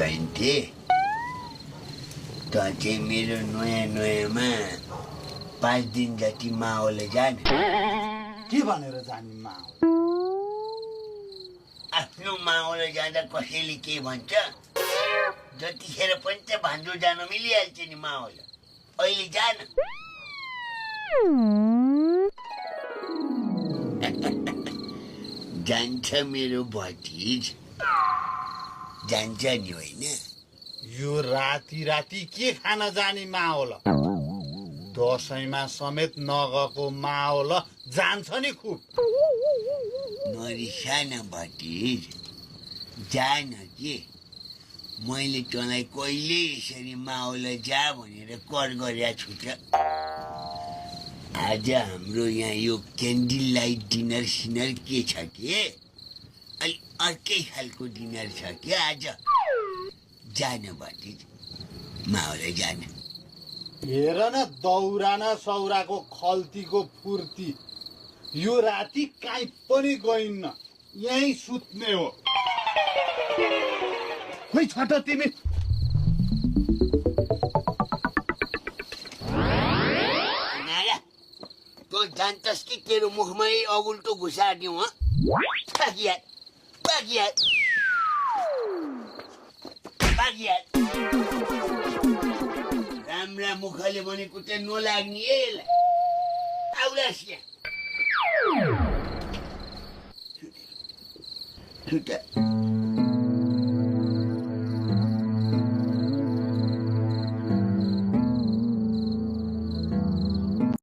जयन्ती त चाहिँ मेरो नयाँमा 5 दिन जति माओल जाने के भनेर जाने माओल आफ्नो माओल जाँदा कसैले के भन्छ जतिखेर पनि त भान्जो जान मिलिहाल्छ नि माओल अहिले जान जान्छ मेरो भतिज जान्छ नि होइन यो राति राति के खान जाने माओल दसैँमा समेत नगएको माओल जान्छ नि खुब नरिसान भतिज जान के मैले तँलाई कहिले यसरी माओल जा भनेर कर गरेका छु त आज हाम्रो यहाँ यो क्यान्डल लाइट डिनर सिनर के छ के अलि अर्कै खालको डिनर छ के आज जान भतिज माओल जान हेर न दौरा न सौराको खल्तीको फुर्ती यो राति काहीँ पनि गइन्न यहीँ सुत्ने हो खोइ छ त तिमी नारा तँ जान्छस् कि तेरो मुखमै अगुल्टो घुसाडिदिउँ राम्रा मुखले भनेको चाहिँ नलाग्ने यसलाई आउलास् यहाँ